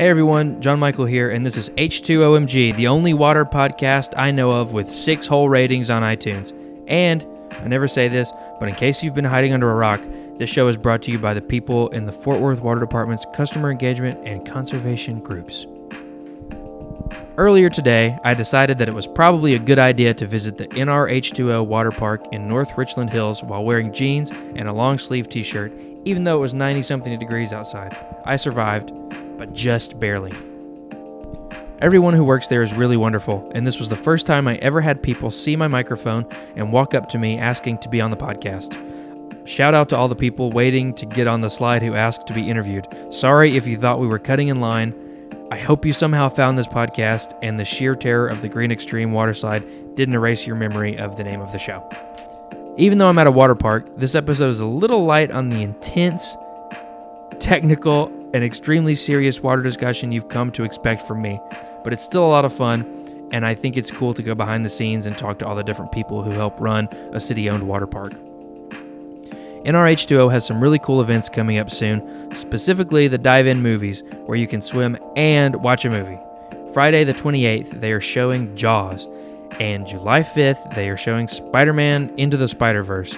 Hey everyone, John Michael here, and this is H2OMG, the only water podcast I know of with 6 whole ratings on iTunes. And, I never say this, but in case you've been hiding under a rock, this show is brought to you by the people in the Fort Worth Water Department's customer engagement and conservation groups. Earlier today, I decided that it was probably a good idea to visit the NRH2O water park in North Richland Hills while wearing jeans and a long sleeve t-shirt, even though it was 90-something degrees outside. I survived, but just barely. Everyone who works there is really wonderful, and this was the first time I ever had people see my microphone and walk up to me asking to be on the podcast. Shout out to all the people waiting to get on the slide who asked to be interviewed. Sorry if you thought we were cutting in line. I hope you somehow found this podcast and the sheer terror of the Green Extreme water slide didn't erase your memory of the name of the show. Even though I'm at a water park, this episode is a little light on the intense, technical, and extremely serious water discussion you've come to expect from me, but it's still a lot of fun, and I think it's cool to go behind the scenes and talk to all the different people who help run a city-owned water park. NRH2O has some really cool events coming up soon, specifically the dive-in movies, where you can swim and watch a movie. Friday the 28th, they are showing Jaws, and July 5th, they are showing Spider-Man Into the Spider-Verse.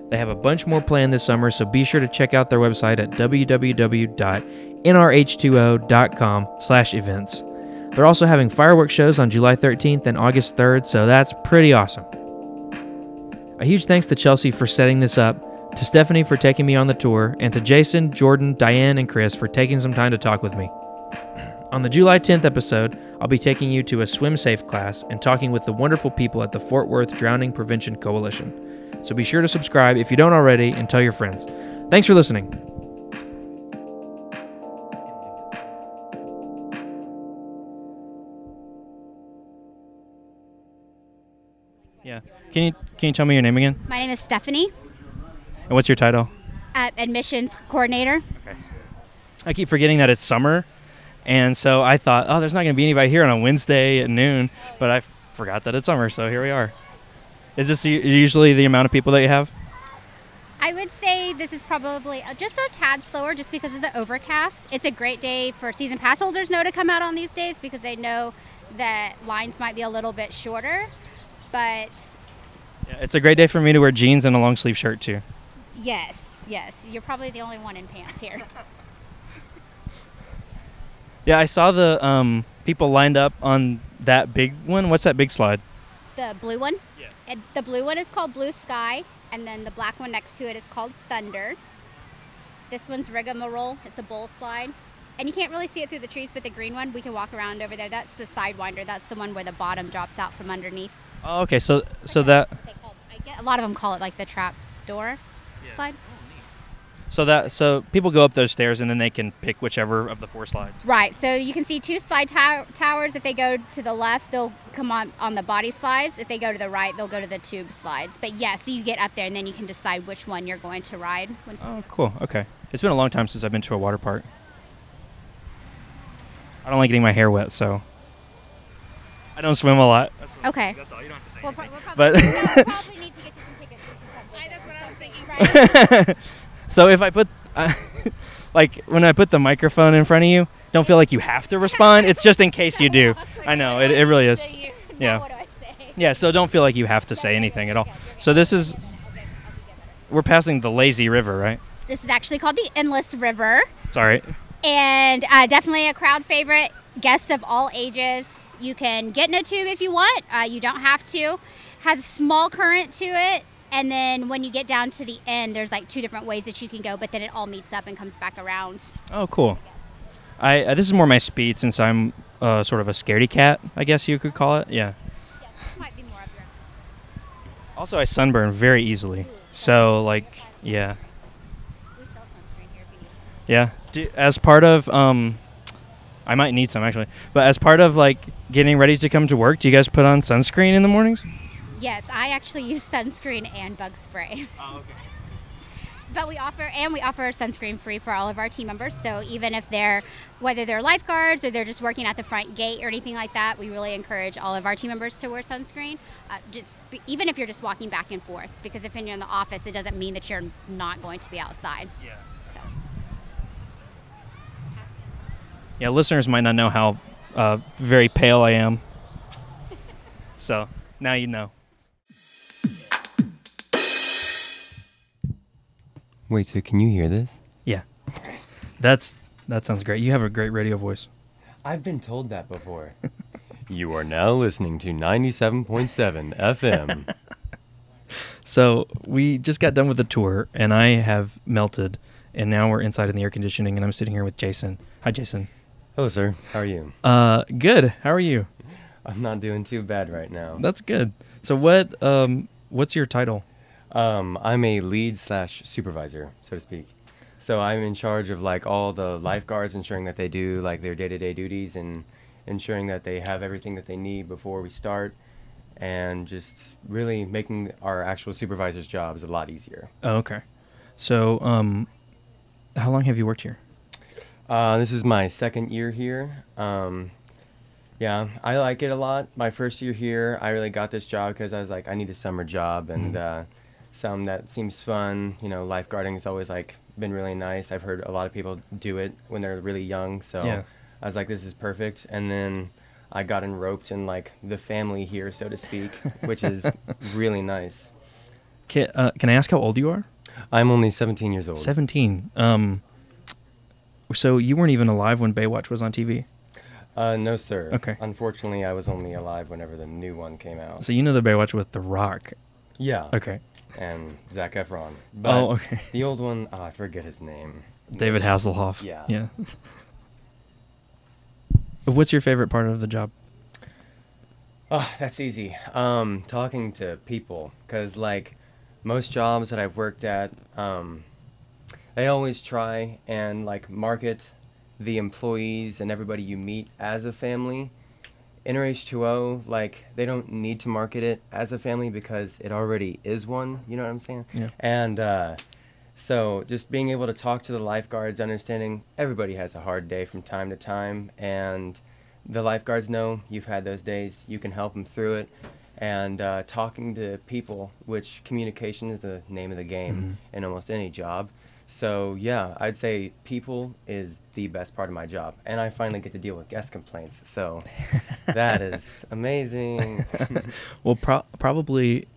They have a bunch more planned this summer, so be sure to check out their website at www.nrh2o.com/events. They're also having fireworks shows on July 13th and August 3rd, so that's pretty awesome. A huge thanks to Chelsey for setting this up, to Stephanie for taking me on the tour, and to Jason, Jordan, Diane, and Chris for taking some time to talk with me. On the July 10th episode, I'll be taking you to a swim safe class and talking with the wonderful people at the Fort Worth Drowning Prevention Coalition. So be sure to subscribe if you don't already and tell your friends. Thanks for listening. Yeah. Can you tell me your name again? My name is Stephanie. And what's your title? Admissions coordinator. Okay. I keep forgetting that it's summer, and so I thought, oh, there's not going to be anybody here on a Wednesday at noon, but I forgot that it's summer, so here we are. Is this usually the amount of people that you have? I would say this is probably just a tad slower just because of the overcast. It's a great day for season pass holders to come out on these days because they know that lines might be a little bit shorter, but... Yeah, it's a great day for me to wear jeans and a long sleeve shirt too. Yes. You're probably the only one in pants here. Yeah, I saw the people lined up on that big one. What's that big slide? The blue one? Yeah. And the blue one is called Blue Sky, and then the black one next to it is called Thunder. This one's Rigmarole. It's a bowl slide. And you can't really see it through the trees, but the green one, we can walk around over there. That's the Sidewinder. That's the one where the bottom drops out from underneath. Oh, okay. So that... A lot of them call it like the trap door slide. So people go up those stairs and then they can pick whichever of the 4 slides. Right. So you can see 2 slide towers. If they go to the left, they'll come on the body slides. If they go to the right, they'll go to the tube slides. But yeah, so you get up there and then you can decide which one you're going to ride. Oh, cool. Okay. It's been a long time since I've been to a water park. I don't like getting my hair wet, so I don't swim a lot. Okay. That's all. You don't have to say We'll anything. probably need to get you some tickets. That's what I was thinking. Right? So if I put, like when I put the microphone in front of you, don't feel like you have to respond. It's just in case you do. I know, it really is. Yeah. What do I say? Yeah, so don't feel like you have to say anything at all. So this is, we're passing the lazy river, right? This is actually called the Endless River. Sorry. And definitely a crowd favorite. Guests of all ages. You can get in a tube if you want. You don't have to. Has a small current to it. And then when you get down to the end, there's like 2 different ways that you can go, but then it all meets up and comes back around. Oh, cool. This is more my speed since I'm sort of a scaredy cat, I guess you could call it. Yeah. Yeah, this might be more up your... Also, I sunburn very easily. So, like, yeah. We sell sunscreen here if you need some. Yeah. As part of, I might need some actually, but as part of like getting ready to come to work, do you guys put on sunscreen in the mornings? Yes, I actually use sunscreen and bug spray. Oh, okay. But we offer sunscreen free for all of our team members. So even if whether they're lifeguards or they're just working at the front gate or anything like that, we really encourage all of our team members to wear sunscreen. Even if you're just walking back and forth, because if you're in the office, it doesn't mean that you're not going to be outside. Yeah. So. Yeah, listeners might not know how very pale I am. So now you know. Wait, so can you hear this? Yeah. That sounds great. You have a great radio voice. I've been told that before. You are now listening to 97.7 FM. So we just got done with the tour, and I have melted, and now we're inside in the air conditioning, and I'm sitting here with Jason. Hi, Jason. Hello, sir. How are you? Good. How are you? I'm not doing too bad right now. That's good. So what's your title? I'm a lead/supervisor, so to speak. So I'm in charge of like all the lifeguards, ensuring that they do like their day-to-day duties and ensuring that they have everything that they need before we start, and just really making our actual supervisors' jobs a lot easier. Oh, okay. So how long have you worked here? This is my second year here. Yeah, I like it a lot. My first year here, I really got this job because I was like, I need a summer job and something that seems fun. You know, lifeguarding has always like been really nice. I've heard a lot of people do it when they're really young, so yeah. I was like, this is perfect. And then I got enroped in like the family here, so to speak, which is really nice. Can I ask how old you are? I'm only 17 years old. 17. So you weren't even alive when Baywatch was on TV? No, sir. Okay. Unfortunately, I was only alive whenever the new one came out. So you know the Baywatch with The Rock? Yeah. Okay. And Zac Efron. But Oh, okay. the old one, I forget his name. David Hasselhoff. Yeah. Yeah. What's your favorite part of the job? Oh, that's easy. Talking to people, because like most jobs that I've worked at, they always try and like market the employees and everybody you meet as a family. NRH2O, like they don't need to market it as a family because it already is one. You know what I'm saying? Yeah. And so just being able to talk to the lifeguards, understanding everybody has a hard day from time to time, and the lifeguards know you've had those days, you can help them through it, and talking to people, which communication is the name of the game in almost any job. So yeah, I'd say people is the best part of my job, and I finally get to deal with guest complaints, so that is amazing. Well, probably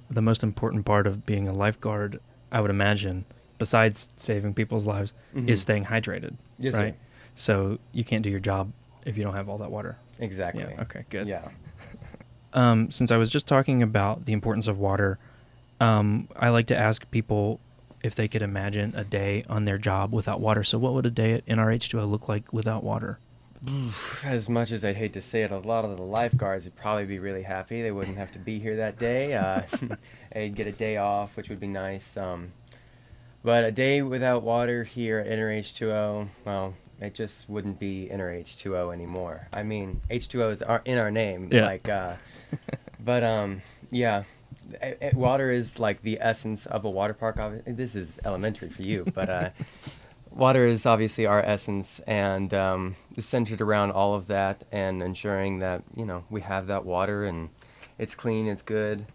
the most important part of being a lifeguard, I would imagine, besides saving people's lives, is staying hydrated. Yes, right? sir. So you can't do your job if you don't have all that water. Exactly. Yeah. Okay. Good. Yeah. Since I was just talking about the importance of water, I like to ask people if they could imagine a day on their job without water. So what would a day at NRH2O look like without water? As much as I'd hate to say it, a lot of the lifeguards would probably be really happy. They wouldn't have to be here that day. They'd get a day off, which would be nice. But a day without water here at NRH2O, well, it just wouldn't be NRH2O anymore. I mean, H2O is in our name. Yeah. Like, but yeah. Water is like the essence of a water park. This is elementary for you, but water is obviously our essence, and is centered around all of that and ensuring that, you know, we have that water and it's clean, it's good.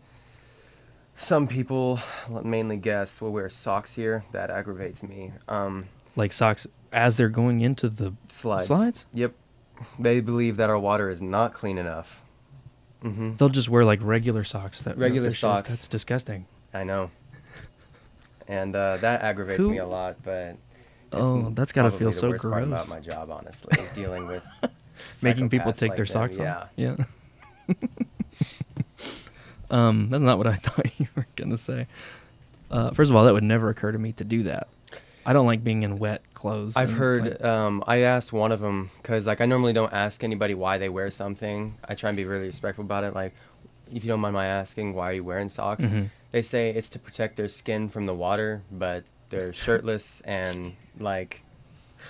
Some people, mainly guests, will wear socks here. That aggravates me. Like socks as they're going into the slides? Yep. They believe that our water is not clean enough. They'll just wear like regular socks. Regular socks. That's disgusting. I know. And that aggravates me a lot, but that's got to feel so gross. Part gross. about my job, honestly, is dealing with making people psychopaths take like their them. socks Yeah. off. Yeah. That's not what I thought you were gonna say. First of all, that would never occur to me to do that. I don't like being in wet clothes. I've and, heard. like, I asked one of them because, like, I normally don't ask anybody why they wear something. I try and be really respectful about it. Like, if you don't mind my asking, why are you wearing socks? They say it's to protect their skin from the water, but they're shirtless and like,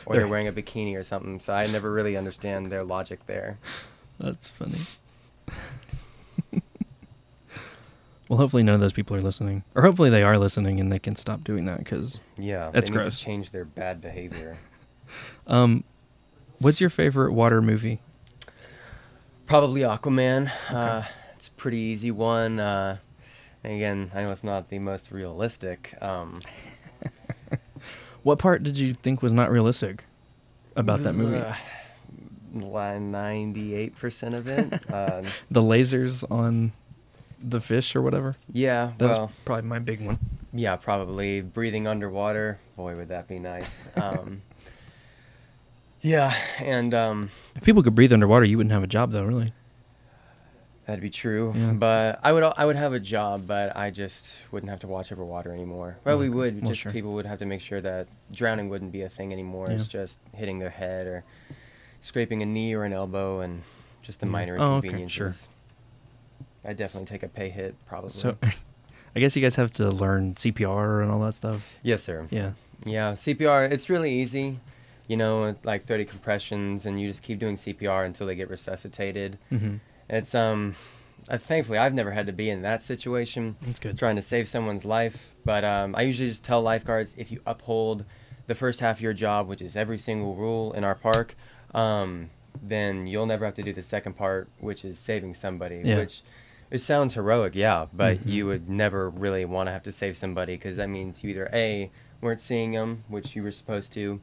or they're wearing a bikini or something. So I never really understand their logic there. That's funny. Well, hopefully none of those people are listening, or hopefully they are listening and they can stop doing that, because Yeah, that's they need gross. to change their bad behavior. What's your favorite water movie? Probably Aquaman. Okay. It's a pretty easy one. Again, I know it's not the most realistic. What part did you think was not realistic? about that movie? 98% of it. The lasers on the fish or whatever? Yeah, That well, was probably my big one. yeah, probably. Breathing underwater, boy, would that be nice. Yeah, and If people could breathe underwater, you wouldn't have a job, though, really. that'd be true. Yeah. But I would have a job, but I just wouldn't have to watch over water anymore. Well, we would. Well, Just sure. people would have to make sure that drowning wouldn't be a thing anymore. Yeah. It's just hitting their head or scraping a knee or an elbow and just the minor Oh, okay, inconveniences. sure. I'd definitely take a pay hit, probably. So, I guess you guys have to learn CPR and all that stuff. Yes, sir. Yeah. Yeah, CPR, it's really easy. You know, like 30 compressions, and you just keep doing CPR until they get resuscitated. Mm-hmm. It's thankfully I've never had to be in that situation, That's good. trying to save someone's life. But I usually just tell lifeguards, if you uphold the first half of your job, which is every single rule in our park, then you'll never have to do the second part, which is saving somebody. Yeah. Which it sounds heroic, yeah, but Mhm. you would never really want to have to save somebody, because that means you either A, weren't seeing them, which you were supposed to,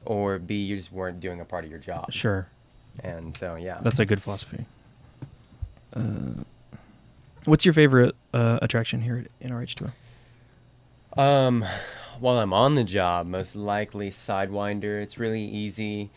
or B, you just weren't doing a part of your job. Sure. And so, yeah. That's a good philosophy. What's your favorite attraction here at NRH2O? While I'm on the job, most likely Sidewinder. It's really easy,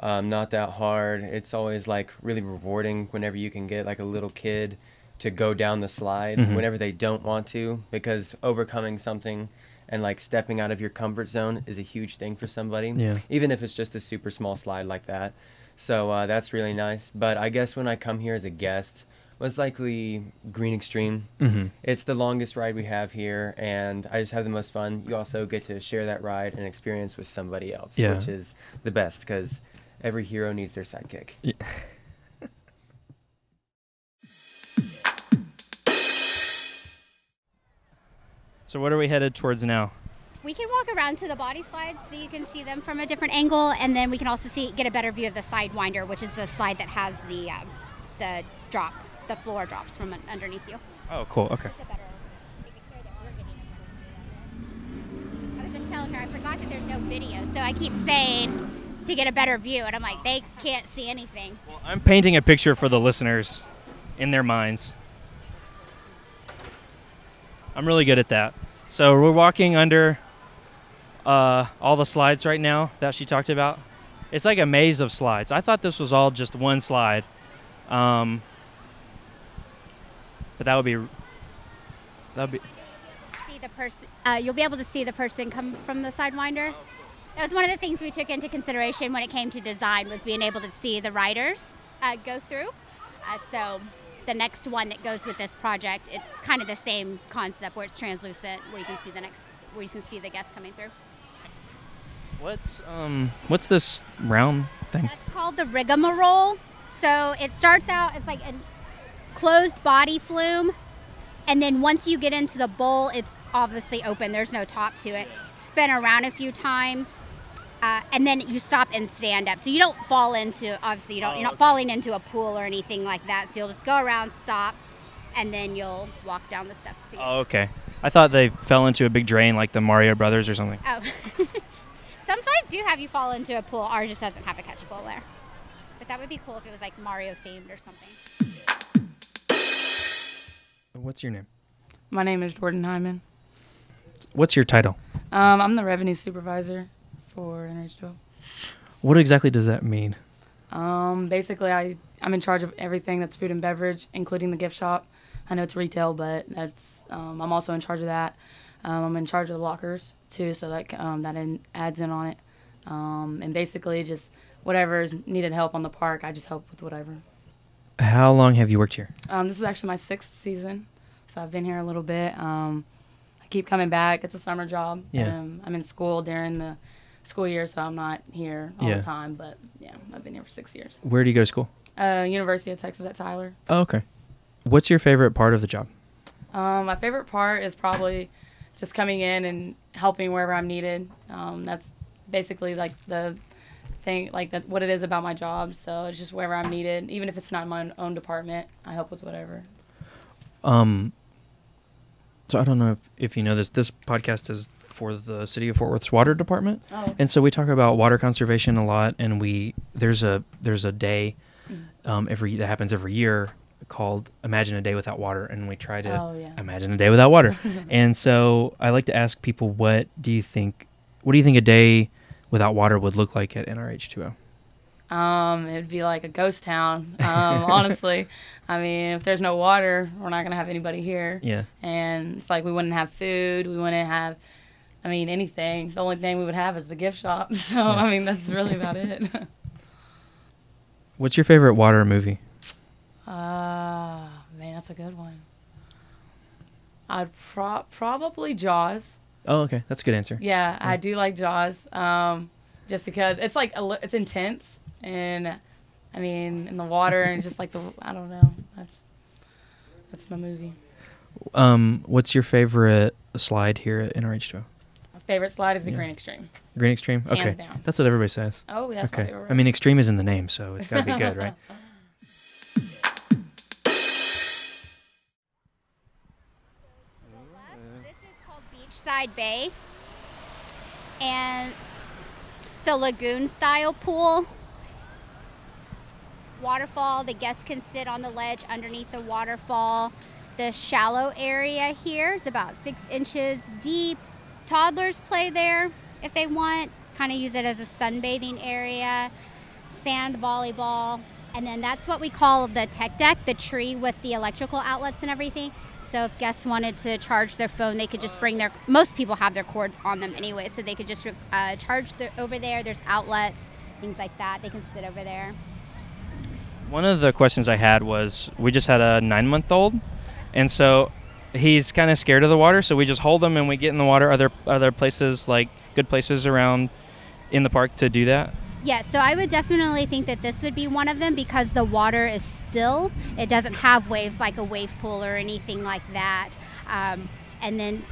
not that hard. It's always like really rewarding whenever you can get like a little kid to go down the slide Mhm. whenever they don't want to, because overcoming something and like stepping out of your comfort zone is a huge thing for somebody. Yeah. Even if it's just a super small slide like that. So that's really nice. But I guess when I come here as a guest, most likely Green Extreme. Mm-hmm. It's the longest ride we have here, and I just have the most fun. You also get to share that ride and experience with somebody else, Yeah. which is the best, because every hero needs their sidekick. Yeah. So what are we headed towards now? We can walk around to the body slides so you can see them from a different angle, and then we can also get a better view of the Sidewinder, which is the slide that has the floor drops from underneath you. Oh, cool. Okay. I was just telling her I forgot that there's no video, so I keep saying to get a better view, and I'm like, they can't see anything. Well, I'm painting a picture for the listeners in their minds. I'm really good at that. So we're walking under all the slides right now that she talked about. It's like a maze of slides. I thought this was all just one slide. But that would be See the person. You'll be able to see the person come from the Sidewinder. That was one of the things we took into consideration when it came to design, was being able to see the riders go through. So the next one that goes with this project, it's kind of the same concept where it's translucent, where you can see the guests coming through. what's this round thing? That's called the rigmarole. So it starts out, it's like a closed body flume, and then once you get into the bowl, it's obviously open. There's no top to it. Spin around a few times, and then you stop and stand up. So you don't fall into, obviously you're not falling into a pool or anything like that. So you'll just go around, stop, and then you'll walk down the steps together. Oh, okay. I thought they fell into a big drain like the Mario Brothers or something. Oh. Some sides do have you fall into a pool. Ours just doesn't have a catch pool there. But that would be cool if it was like Mario themed or something. What's your name? My name is Jordan Hyman. What's your title? I'm the revenue supervisor for NRH2O. What exactly does that mean? Basically, I'm in charge of everything that's food and beverage, including the gift shop. I know it's retail, but that's I'm also in charge of that. I'm in charge of the lockers too, so that adds in on it. And basically, just whatever is needed help on the park, I just help with whatever. How long have you worked here? This is actually my 6th season, so I've been here a little bit. I keep coming back. It's a summer job. Yeah. I'm in school during the school year, so I'm not here all the time. But yeah, I've been here for 6 years. Where do you go to school? University of Texas at Tyler. Oh, okay. What's your favorite part of the job? My favorite part is probably just coming in and helping wherever I'm needed. That's basically like the thing, like what it is about my job. So it's just wherever I'm needed, even if it's not in my own department, I help with whatever. So I don't know if you know this. This podcast is for the City of Fort Worth's water department. Oh. And so we talk about water conservation a lot, and there's a day that happens every year called Imagine a Day Without Water, and we try to imagine a day without water. And so I like to ask people, what do you think a day without water would look like at NRH2O? It'd be like a ghost town, honestly. I mean, if there's no water, we're not going to have anybody here. Yeah. And it's like we wouldn't have food. We wouldn't have, anything. The only thing we would have is the gift shop. So, Yeah. That's really about it. What's your favorite water movie? Man, that's a good one. I'd probably Jaws. Oh, okay. That's a good answer. Yeah, I do like Jaws. Just because it's like it's intense, and in the water, and just like I don't know. That's my movie. What's your favorite slide here at NRH2O? My favorite slide is the Green Extreme. Green Extreme? Okay. Hands down. That's what everybody says. Oh, yeah, that's my Okay. favorite. I mean, extreme is in the name, so it's got to be good, right? This is called Beachside Bay, and it's a lagoon-style pool. Waterfall, the guests can sit on the ledge underneath the waterfall. The shallow area here is about 6 inches deep. Toddlers play there if they want, kind of use it as a sunbathing area. Sand volleyball, and then that's what we call the tech deck, the tree with the electrical outlets and everything. So if guests wanted to charge their phone, they could just bring most people have their cords on them anyway, so they could just charge over there. There's outlets, things like that. They can sit over there. One of the questions I had was, we just had a 9-month-old, and so he's kind of scared of the water, so we just hold him and we get in the water. Are there places, like good places around in the park to do that? Yeah, so I would definitely think that this would be one of them, because the water is still. It doesn't have waves like a wave pool or anything like that. And then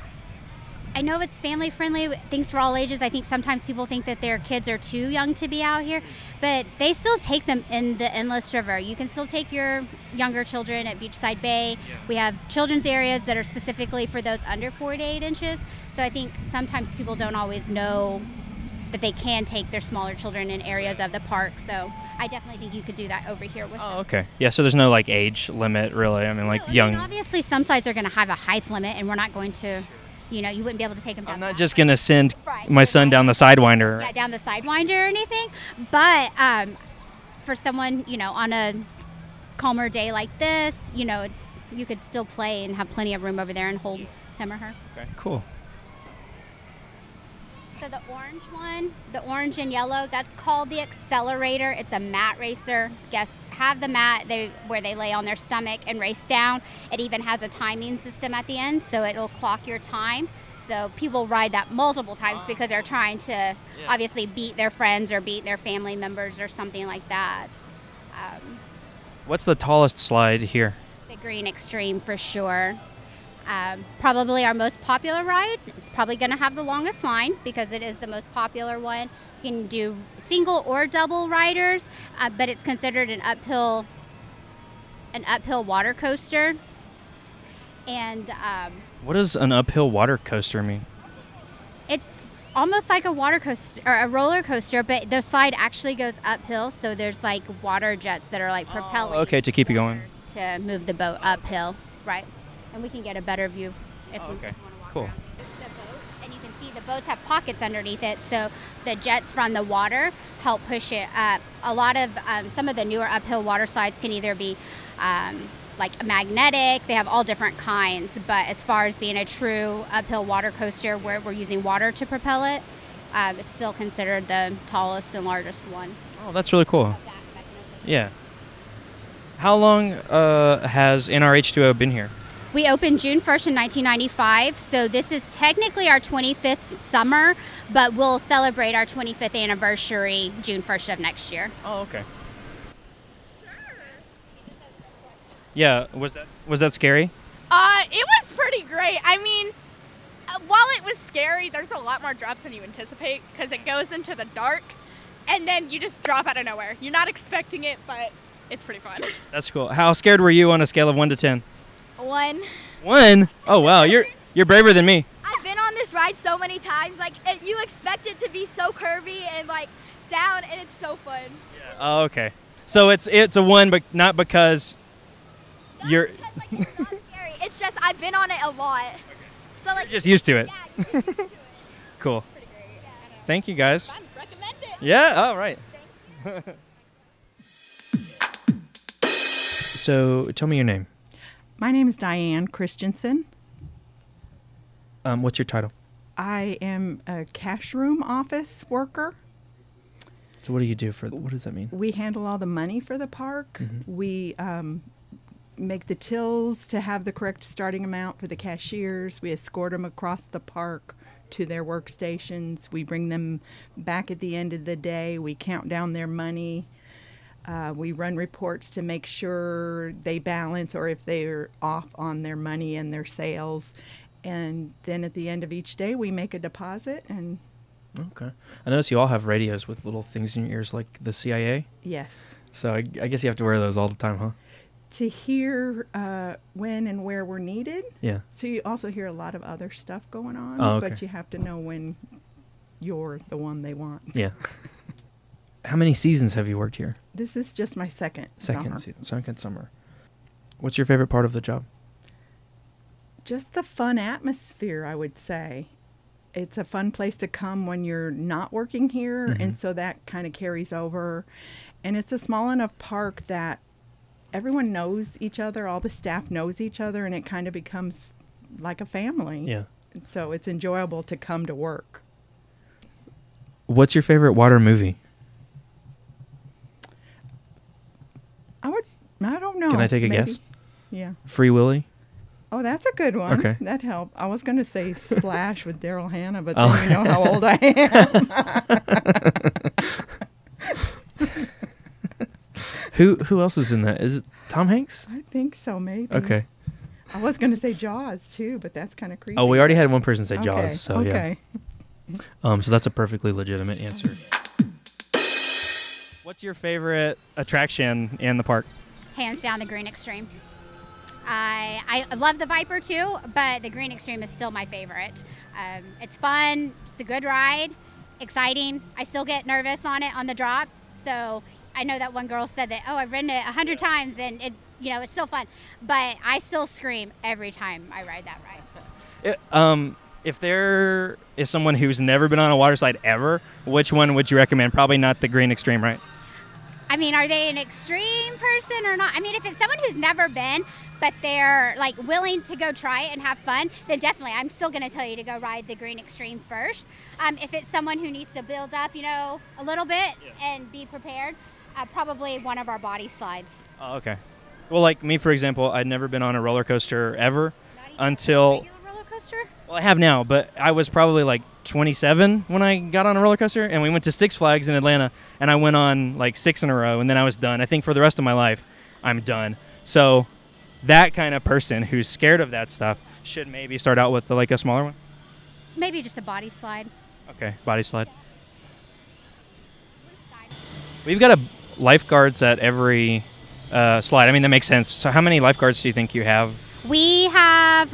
I know it's family friendly, things for all ages. I think sometimes people think that their kids are too young to be out here, but they still take them in the Endless River. You can still take your younger children at Beachside Bay. Yeah. We have children's areas that are specifically for those under 4 to 8 inches. So I think sometimes people don't always know that they can take their smaller children in areas of the park. So I definitely think you could do that over here with them. Okay. Yeah, so there's no like age limit really. I mean, like young. Obviously some sites are going to have a height limit, and we're not going to, you wouldn't be able to take them down. I'm not just going to send my son down the Sidewinder. Yeah, down the Sidewinder or anything. But for someone, on a calmer day like this, you could still play and have plenty of room over there and hold him or her. Okay, cool. So the orange one, the orange and yellow, that's called the Accelerator. It's a mat racer. Guests have the mat where they lay on their stomach and race down. It even has a timing system at the end, so it'll clock your time. So people ride that multiple times because they're trying to obviously beat their friends or beat their family members or something like that. What's the tallest slide here? The Green Extreme for sure. Probably our most popular ride. It's probably going to have the longest line because it is the most popular one. You can do single or double riders, but it's considered an uphill water coaster. And what does an uphill water coaster mean? it's almost like a water coaster or a roller coaster, but the slide actually goes uphill. So there's like water jets that are like propelling. Okay, to keep you going. To move the boat uphill, right? And we can get a better view if we want to walk cool. around. The boats, and you can see the boats have pockets underneath it, so the jets from the water help push it up. A lot of some of the newer uphill water slides can either be like magnetic, they have all different kinds, but as far as being a true uphill water coaster where we're using water to propel it, it's still considered the tallest and largest one. Oh, that's really cool. Yeah. How long has NRH2O been here? We opened June 1st in 1995, so this is technically our 25th summer, but we'll celebrate our 25th anniversary June 1st of next year. Oh, okay. Yeah, was that scary? It was pretty great. I mean, while it was scary, there's a lot more drops than you anticipate because it goes into the dark, and then you just drop out of nowhere. You're not expecting it, but it's pretty fun. That's cool. How scared were you on a scale of 1 to 10? 1. 1? Oh wow, you're braver than me. I've been on this ride so many times. Like, you expect it to be so curvy and, like, down, and it's so fun. Yeah. Oh, okay. So it's a 1, but not because you're... Because, like, it's not scary. It's just I've been on it a lot. Okay. So, like... You're just used to it. Yeah, you get used to it. Cool. Pretty great. Yeah. Thank you, guys. Fun. Recommend it. Yeah, all right. So tell me your name. My name is Diane Christensen. What's your title? I am a cash room office worker. So what do you do for, what does that mean? We handle all the money for the park. Mm-hmm. We make the tills to have the correct starting amount for the cashiers. We escort them across the park to their workstations. We bring them back at the end of the day. We count down their money. We run reports to make sure they balance or if they're off on their money and their sales. And then at the end of each day, we make a deposit. And Okay. I notice you all have radios with little things in your ears like the CIA. yes, So I guess you have to wear those all the time, huh? to hear when and where we're needed. Yeah. So you also hear a lot of other stuff going on, Oh, okay. but you have to know when you're the one they want. Yeah. How many seasons have you worked here? This is just my second summer. Second summer. What's your favorite part of the job? Just the fun atmosphere, I would say. It's a fun place to come when you're not working here, Mm-hmm. and so that kind of carries over. And it's a small enough park that everyone knows each other, all the staff knows each other, and it kind of becomes like a family. Yeah. And so it's enjoyable to come to work. What's your favorite water movie? I don't know. Can I take a Maybe. guess? Yeah. Free Willy? Oh, that's a good one. Okay. That helped. I was going to say Splash with Daryl Hannah, but Oh. then you know how old I am. Who else is in that? Is it Tom Hanks? I think so, maybe. Okay. I was going to say Jaws, too, but that's kind of creepy. Oh, we already had one person say Okay, Jaws, so okay. yeah. So that's a perfectly legitimate answer. What's your favorite attraction in the park? Hands down, the Green Extreme. I love the Viper too, but the Green Extreme is still my favorite. It's fun. It's a good ride. Exciting. I still get nervous on it on the drop. So I know that one girl said that, oh, I've ridden it 100 times and it's still fun. But I still scream every time I ride that ride. If there is someone who's never been on a water slide ever, which one would you recommend? Probably not the Green Extreme, right? I mean, are they an extreme person or not? I mean, if it's someone who's never been, but they're like willing to go try it and have fun, then definitely I'm still going to tell you to go ride the Green Extreme first. If it's someone who needs to build up, a little bit and be prepared, probably one of our body slides. Oh, okay. Well, like me, for example, I'd never been on a roller coaster ever Not even until... a regular roller coaster? Well, I have now, but I was probably like 27 when I got on a roller coaster, and we went to Six Flags in Atlanta, and I went on like 6 in a row, and then I was done. I think for the rest of my life, I'm done. So that kind of person who's scared of that stuff should maybe start out with like a smaller one. Maybe just a body slide. Okay, body slide. We've got a lifeguards at every slide. I mean, that makes sense. So how many lifeguards do you think you have? We have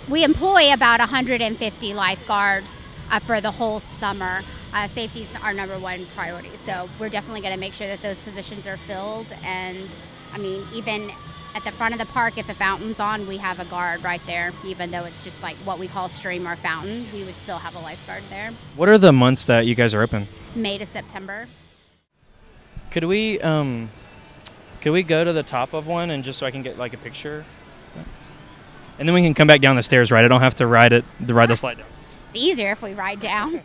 we employ about 150 lifeguards for the whole summer. Safety is our number one priority. So we're definitely going to make sure that those positions are filled. And I mean, even at the front of the park, if the fountain's on, we have a guard right there. Even though it's just like what we call stream or fountain, we would still have a lifeguard there. What are the months that you guys are open? May to September. Could we go to the top of one and just so I can get like a picture? And then we can come back down the stairs, right? I don't have to ride the slide down. It's easier if we ride down.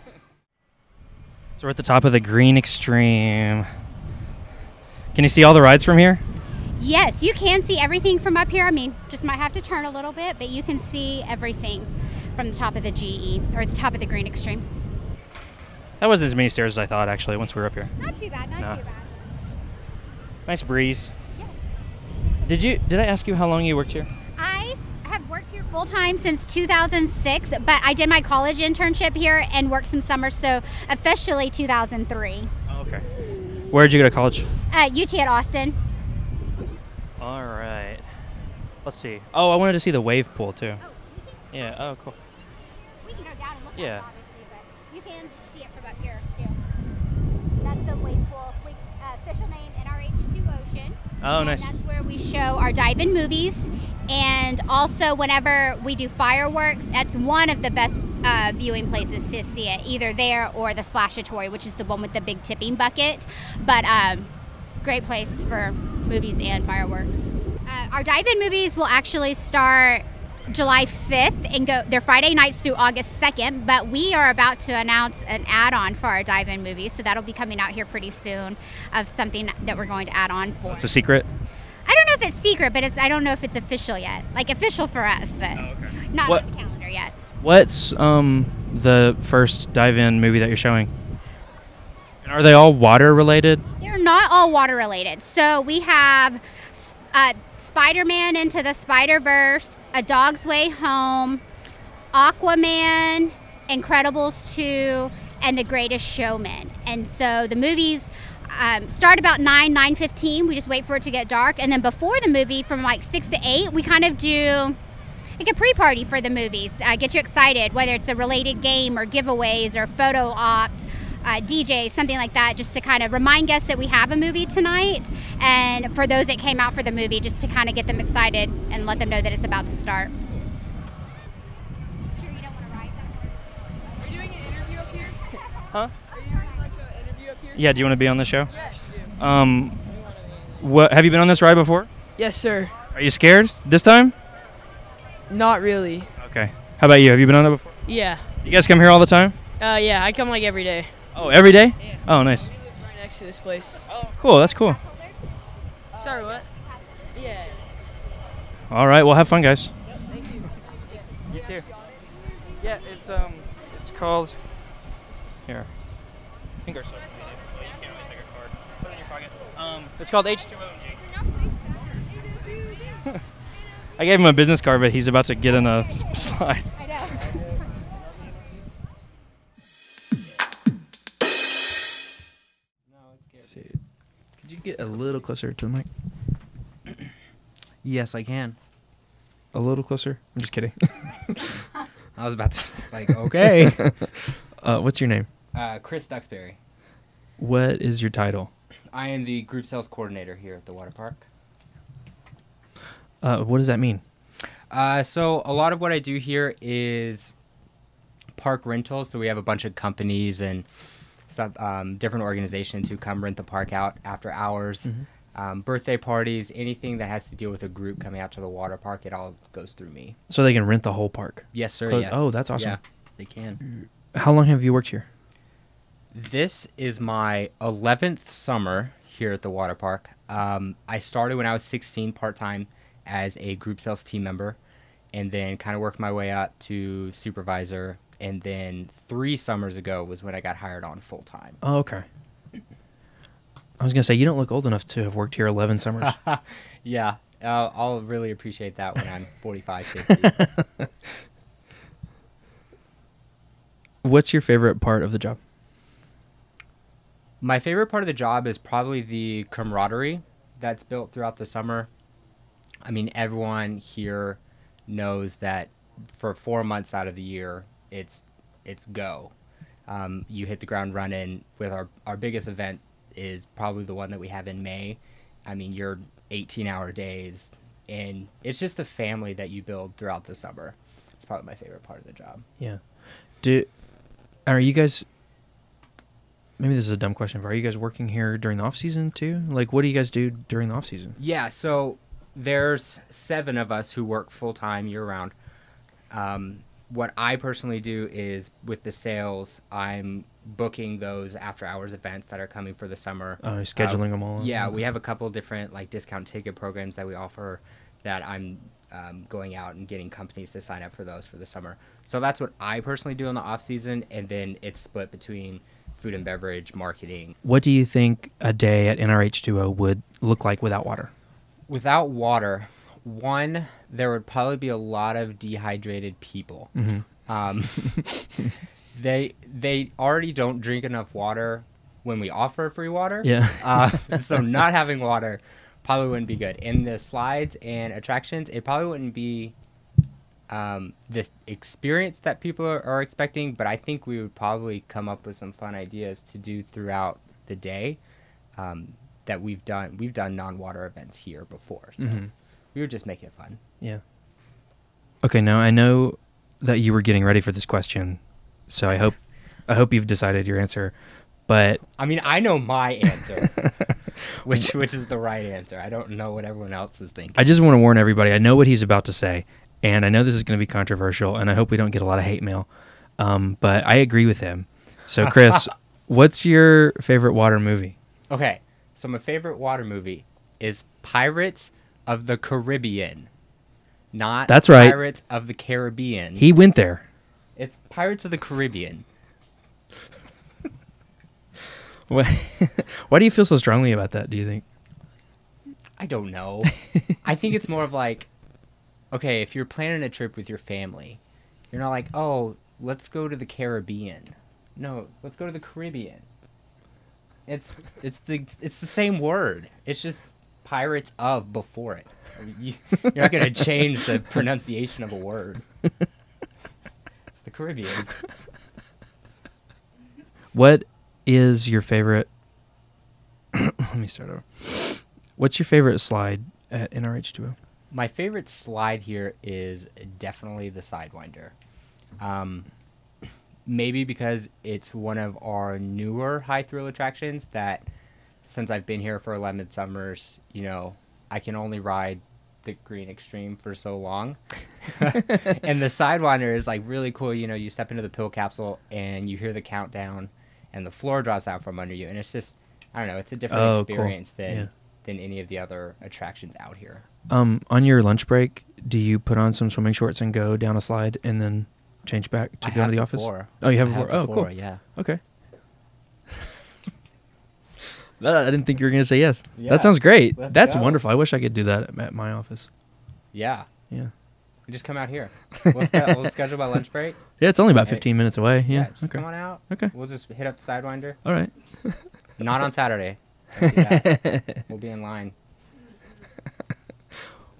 So we're at the top of the Green Extreme. Can you see all the rides from here? Yes, you can see everything from up here. I mean, just might have to turn a little bit, but you can see everything from the top of the GE, or the top of the Green Extreme. That wasn't as many stairs as I thought, actually, once we were up here. Not too bad, not too bad. Nice breeze. Yeah. Did I ask you how long you worked here? I have worked here full-time since 2006, but I did my college internship here and worked some summers, so officially 2003. Oh, okay. Where did you go to college? UT at Austin. All right. Let's see. Oh, I wanted to see the wave pool, too. Yeah. Oh, cool. We can go down and look at Yeah. it, obviously, but you can see it from up here, too. So that's the wave pool. Official name, NRH2 Ocean. Oh, And nice. that's where we show our dive-in movies. And also, whenever we do fireworks, that's one of the best viewing places to see it, either there or the Splashatorium, which is the one with the big tipping bucket. But great place for movies and fireworks. Our dive-in movies will actually start July 5th and go. They're Friday nights through August 2nd, but we are about to announce an add-on for our dive-in movies, so that'll be coming out here pretty soon of something that we're going to add on for. It's a secret. I don't know if it's secret, but I don't know if it's official yet. Like official for us, but not What- on the calendar yet. What's the first dive-in movie that you're showing? And are they all water related? They're not all water related. So we have Spider-Man Into the Spider-Verse, A Dog's Way Home, Aquaman, Incredibles 2, and The Greatest Showman. And so the movies start about 9:15. We just wait for it to get dark. And then before the movie, from like 6 to 8, we kind of do like a pre-party for the movies. Get you excited, whether it's a related game or giveaways or photo ops. DJ, something like that, just to kind of remind guests that we have a movie tonight, and for those that came out for the movie, just to kind of get them excited and let them know that it's about to start. Sure you don't want to ride that? Are you doing an interview up here? Huh? Are you doing like an interview up here? Yeah. Do you want to be on the show? Yes, you do. What have you been on this ride before? Yes, sir. Are you scared this time? Not really. Okay. How about you? Have you been on it before? Yeah. You guys come here all the time? Yeah, I come like every day. Oh, every day? Yeah. Oh, nice. We live right next to this place. Oh, cool. That's cool. Sorry, what? Yeah. All right. Well, have fun, guys. Thank you. You too. Yeah, it's called. Here. I think our social media. But you can't really take a card. Put it in your pocket. It's called H2OMG. I gave him a business card, but he's about to get in a slide. I know. Could you get a little closer to the mic? Yes, I can. A little closer? I'm just kidding. I was about to, okay. What's your name? Chris Duxbury. What is your title? I am the group sales coordinator here at the water park. What does that mean? So a lot of what I do here is park rentals. So we have a bunch of companies and stuff, different organizations who come rent the park out after hours. Birthday parties, anything that has to deal with a group coming out to the water park, it all goes through me. So they can rent the whole park? Yes, sir. So- Yeah. Oh, that's awesome. Yeah, they can. How long have you worked here? This is my 11th summer here at the water park. I started when I was 16 part-time as a group sales team member, and then kind of worked my way up to supervisor, and then 3 summers ago was when I got hired on full-time. Oh, okay. I was going to say, you don't look old enough to have worked here 11 summers. Yeah, I'll really appreciate that when I'm 45, 50. What's your favorite part of the job? My favorite part of the job is probably the camaraderie that's built throughout the summer. I mean, everyone here knows that for 4 months out of the year, it's go. You hit the ground running with our biggest event is probably the one that we have in May. I mean, you're 18-hour days, and it's just the family that you build throughout the summer. It's probably my favorite part of the job. Yeah. Are you guys, maybe this is a dumb question, but are you guys working here during the off season too? Like, what do you guys do during the off season? Yeah, so there's 7 of us who work full-time year-round. What I personally do is with the sales, I'm booking those after-hours events that are coming for the summer. Oh, you're scheduling them all? Yeah, Okay. we have a couple different like discount ticket programs that we offer that I'm going out and getting companies to sign up for those for the summer. So that's what I personally do in the off-season, and then it's split between food and beverage, marketing. What do you think a day at NRH2O would look like without water? Without water, one, there would probably be a lot of dehydrated people. They already don't drink enough water when we offer free water. Yeah. So not having water probably wouldn't be good. In the slides and attractions, it probably wouldn't be this experience that people are expecting, but I think we would probably come up with some fun ideas to do throughout the day that we've done non-water events here before. So we would just make it fun. Yeah. Okay, now I know that you were getting ready for this question, so I hope you've decided your answer. But I mean, I know my answer, which is the right answer. I don't know what everyone else is thinking. I just want to warn everybody. I know what he's about to say, and I know this is going to be controversial, and I hope we don't get a lot of hate mail. But I agree with him. So, Chris, what's your favorite water movie? Okay, so my favorite water movie is Pirates of the Caribbean, not That's right. Pirates of the Caribbean. He went there. It's Pirates of the Caribbean. Why do you feel so strongly about that, do you think? I don't know. I think it's more of like, okay, if you're planning a trip with your family, you're not like, oh, let's go to the Caribbean. No, let's go to the Caribbean. It's the same word. It's just Pirates of before it. I mean, you're not going to change the pronunciation of a word. It's the Caribbean. What is your favorite... Let me start over. What's your favorite slide at NRH2O? My favorite slide here is definitely the Sidewinder. Maybe because it's one of our newer high thrill attractions that since I've been here for 11 summers, you know, I can only ride the Green Extreme for so long. And the Sidewinder is like really cool. You know, you step into the pill capsule and you hear the countdown and the floor drops out from under you. And it's just, I don't know, it's a different experience than any of the other attractions out here. On your lunch break, do you put on some swimming shorts and go down a slide and then change back to go to the office? Oh, you have before? Oh, cool. Yeah. Okay. I didn't think you were going to say yes. Yeah. That sounds great. Let's That's go. wonderful. I wish I could do that at my office. Yeah. Yeah. You just come out here. We'll schedule my lunch break. Yeah, it's only about 15 minutes away. Yeah. Just come on out. Okay. We'll just hit up the Sidewinder. All right. Not on Saturday. Don't do that. We'll be in line.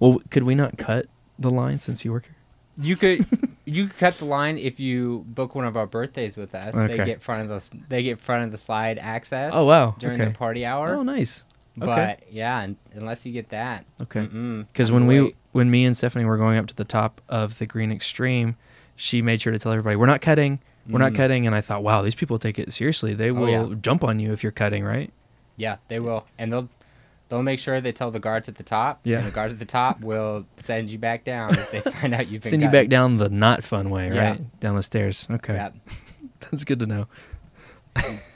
Well, could we not cut the line since you work here? You could cut the line if you book one of our birthdays with us. Okay. They get front of the slide access. Oh, wow. During Okay. the party hour. Oh, nice. But Okay. yeah, unless you get that. Okay. Mm-mm. Because when me and Stephanie were going up to the top of the Green Extreme, she made sure to tell everybody, we're not cutting. We're not cutting. And I thought, wow, these people take it seriously. They will jump on you if you're cutting, right? Yeah, they will. And they'll make sure they tell the guards at the top. Yeah. And the guards at the top will send you back down if they find out you've been Send you cutting. back down the not fun way, Yeah. right? Down the stairs. Okay. Yeah. That's good to know.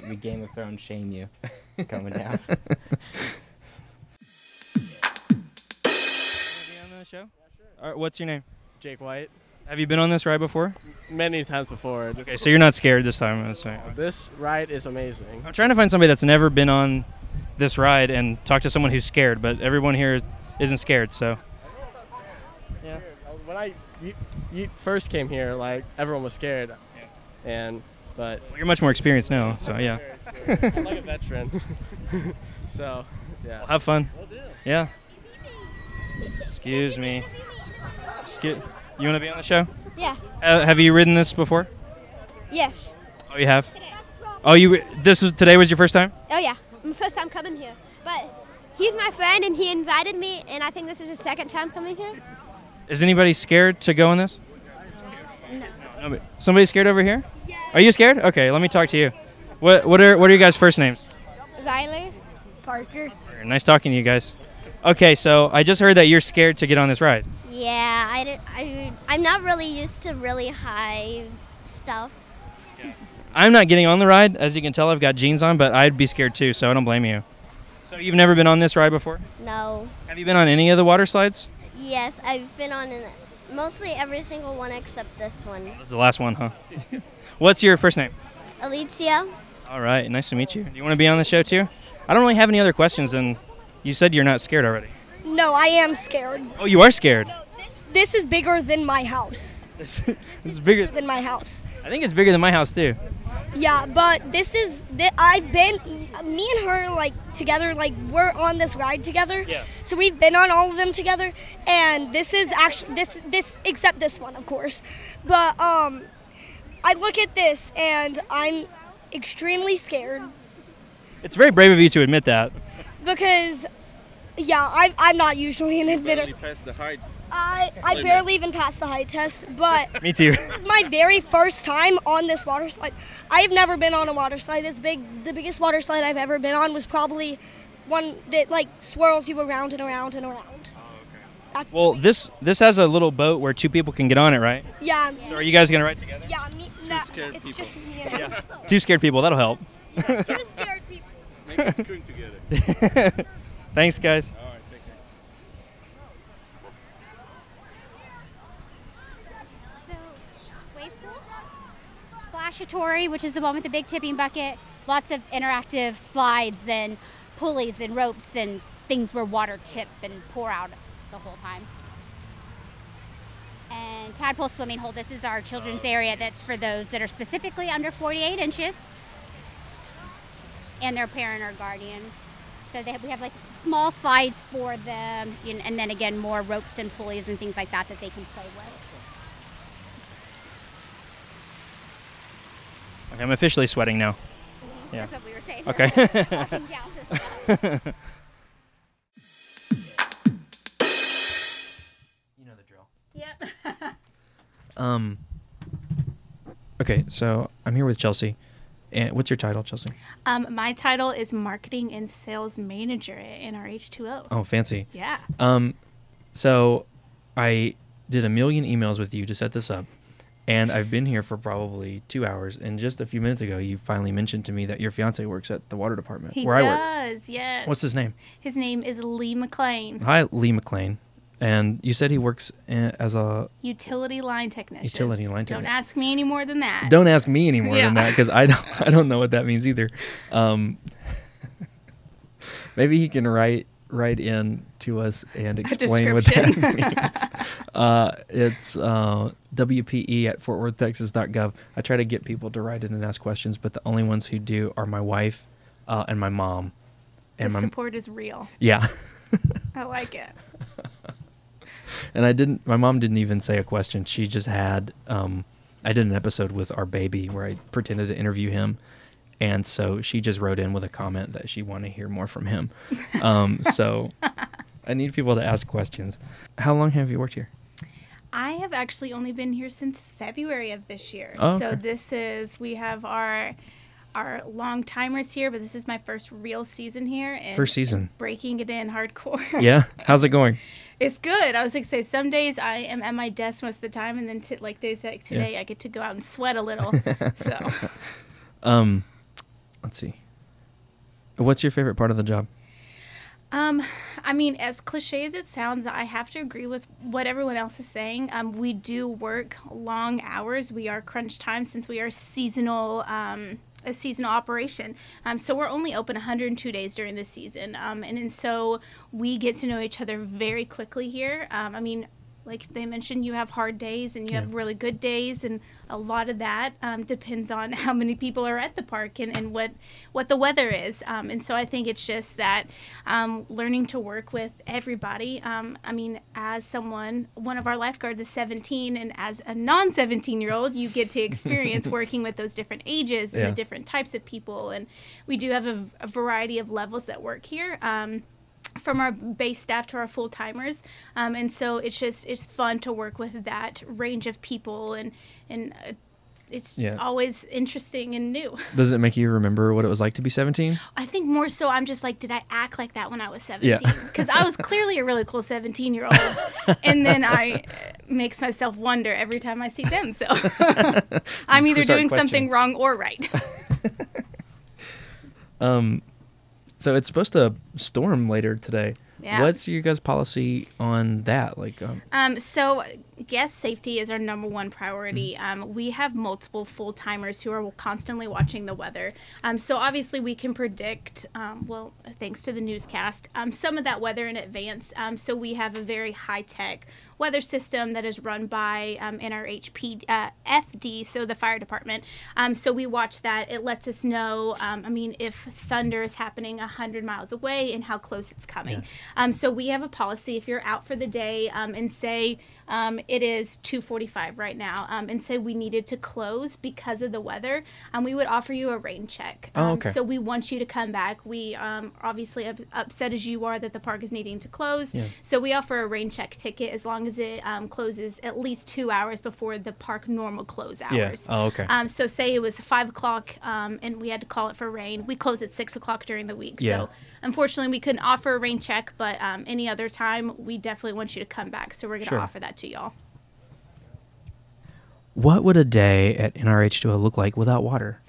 We Game of Thrones shame you coming down. On the show? All right, what's your name? Jake White. Have you been on this ride before? Many times before. Okay, so you're not scared this time. This ride is amazing. I'm trying to find somebody that's never been on this ride and talk to someone who's scared, but everyone here isn't scared, so. Yeah. When you first came here, like everyone was scared, but Well, you're much more experienced now, so yeah. I'm like a veteran. So, yeah. Well, have fun. Yeah. Excuse me. You want to be on the show? Yeah. Have you ridden this before? Yes. Oh, you have? Oh, today was your first time? Oh yeah. My first time coming here. But he's my friend and he invited me and I think this is his second time coming here. Is anybody scared to go on this? No. Nobody. Somebody scared over here? Yeah. Are you scared? Okay, let me talk to you. What are your guys' first names? Riley. Parker. Nice talking to you guys. Okay, so I just heard that you're scared to get on this ride. Yeah, I'm not really used to really high stuff. I'm not getting on the ride. As you can tell, I've got jeans on, but I'd be scared too, so I don't blame you. So you've never been on this ride before? No. Have you been on any of the water slides? Yes, I've been on mostly every single one except this one. This is the last one, huh? What's your first name? Alicia. All right, nice to meet you. Do you want to be on the show too? I don't really have any other questions, and you said you're not scared already. No, I am scared. Oh, you are scared? No, this is bigger than my house. It's bigger than my house. I think it's bigger than my house too. Yeah, but I've been, me and her, like, together, like, we're on this ride together. Yeah. So we've been on all of them together, and this is actually, this except this one, of course. But, I look at this, and I'm extremely scared. It's very brave of you to admit that. Because, yeah, I'm not usually an admitter. Passed the height. I barely even passed the height test, but Me too. this is my very first time on this water slide. I've never been on a water slide this big. The biggest water slide I've ever been on was probably one that like swirls you around and around and around. That's Well, this has a little boat where 2 people can get on it, right? yeah. So are you guys gonna ride together? Yeah, scared it's people. just me and him. 2 scared people. That'll help. Two scared people. Make us scream together. Thanks, guys. All right, take care. So, wave pool, Splashatory, which is the one with the big tipping bucket. Lots of interactive slides and pulleys and ropes and things where water tip and pour out the whole time. And tadpole swimming hole. This is our children's area. That's for those that are specifically under 48 inches and their parent or guardian. So we have like small slides for them, and then again more ropes and pulleys and things like that that they can play with. Okay, I'm officially sweating now. Yeah. That's what we were saying. Okay. Walking down this slide. You know the drill. Yep. Okay, so I'm here with Chelsey. And what's your title, Chelsey? My title is Marketing and Sales Manager at NRH2O. Oh, fancy. Yeah. So I did a million emails with you to set this up, and I've been here for probably 2 hours. And just a few minutes ago, you finally mentioned to me that your fiance works at the water department He where I work. does, yes. What's his name? His name is Lee McLean. Hi, Lee McLean. And you said he works as a Utility line technician. utility line Don't technician. ask me any more than that. Don't ask me any more than Yeah. that because I don't know what that means either. Maybe he can write in to us and explain what that means. It's WPE@fortworthtexas.gov. I try to get people to write in and ask questions, but the only ones who do are my wife and my mom. The And support is real. Yeah. I like it. And my mom didn't even say a question. She just had, I did an episode with our baby where I pretended to interview him. And so she just wrote in with a comment that she wanted to hear more from him. So I need people to ask questions. How long have you worked here? I have actually only been here since February of this year. Oh, So okay. we have our long timers here, but this is my first real season here. And First season. Breaking it in hardcore. Yeah? How's it going? It's good. I was going to say, some days I am at my desk most of the time, and then like days like today, I get to go out and sweat a little. So. Let's see. What's your favorite part of the job? I mean, as cliche as it sounds, I have to agree with what everyone else is saying. We do work long hours. We are crunch time since we are a seasonal operation. So we're only open 102 days during the season. And so we get to know each other very quickly here. I mean, like they mentioned, you have hard days and you have really good days, and a lot of that depends on how many people are at the park and what the weather is. And so I think it's just that learning to work with everybody. I mean, as one of our lifeguards is 17, and as a non-17-year-old, you get to experience working with those different ages and the different types of people. And we do have a variety of levels that work here. From our base staff to our full-timers, and so it's fun to work with that range of people, and it's always interesting and new. Does it make you remember what it was like to be 17? I think more so I'm just like, did I act like that when I was 17? Because I was clearly a really cool 17-year-old, and then I makes myself wonder every time I see them. So I'm either doing something wrong or right. So it's supposed to storm later today. Yeah. What's your guys' policy on that? Like, So Guest safety is our number one priority. We have multiple full-timers who are constantly watching the weather. So obviously we can predict, well, thanks to the newscast, some of that weather in advance. So we have a very high-tech weather system that is run by NRH2O, so the fire department. So we watch that. It lets us know, if thunder is happening 100 miles away and how close it's coming. Yeah. So we have a policy. If you're out for the day and say it is 2:45 right now, and say we needed to close because of the weather, we would offer you a rain check. Okay. So we want you to come back. We obviously upset as you are that the park is needing to close. Yeah. So we offer a rain check ticket as long as it closes at least 2 hours before the park normal close hours. Yeah. Oh, okay. So say it was 5 o'clock and we had to call it for rain. We close at 6 o'clock during the week. Yeah. So unfortunately we couldn't offer a rain check, but any other time we definitely want you to come back. So we're going to Sure. offer that to y'all. What would a day at NRH2O look like without water?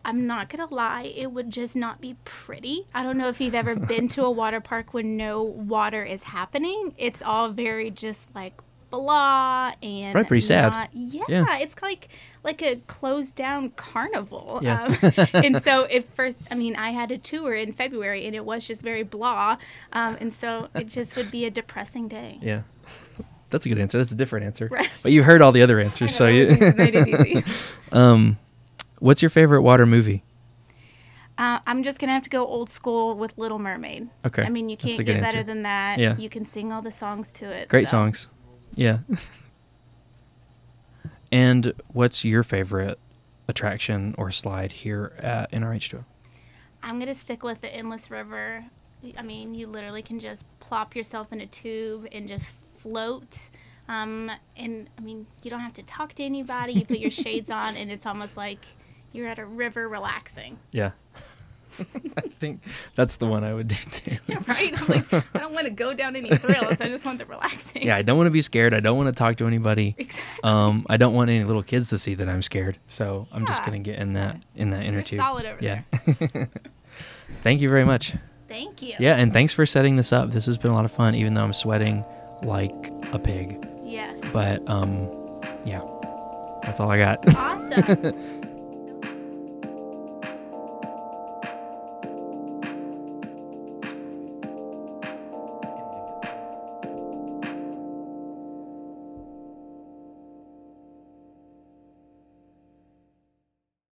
I'm not going to lie, it would just not be pretty. I don't know if you've ever been to a water park when no water is happening. It's all very just like blah and Probably pretty sad. Yeah, it's like a closed down carnival. Yeah. And so at first, I had a tour in February and it was just very blah. And so it just would be a depressing day. Yeah. That's a good answer. That's a different answer. Right. But you heard all the other answers, so you made it easy. What's your favorite water movie? I'm just going to have to go old school with Little Mermaid. Okay. You That's a can't good get better answer. than that. Yeah. You can sing all the songs to it. Great so. songs. Yeah. And what's your favorite attraction or slide here at NRH2O? I'm going to stick with the Endless River. You literally can just plop yourself in a tube and just float. You don't have to talk to anybody. You put your shades on and it's almost like you're at a river relaxing. Yeah. I think that's the one I would do too. Yeah, right? I'm like, I don't want to go down any thrills. I just want the relaxing. Yeah, I don't want to be scared. I don't want to talk to anybody. Exactly. I don't want any little kids to see that I'm scared. So I'm just Yeah. going to get in that inner You're tube. solid over yeah. Thank you very much. Thank you. Yeah, and thanks for setting this up. This has been a lot of fun, even though I'm sweating like a pig. Yes. But yeah, that's all I got. Awesome.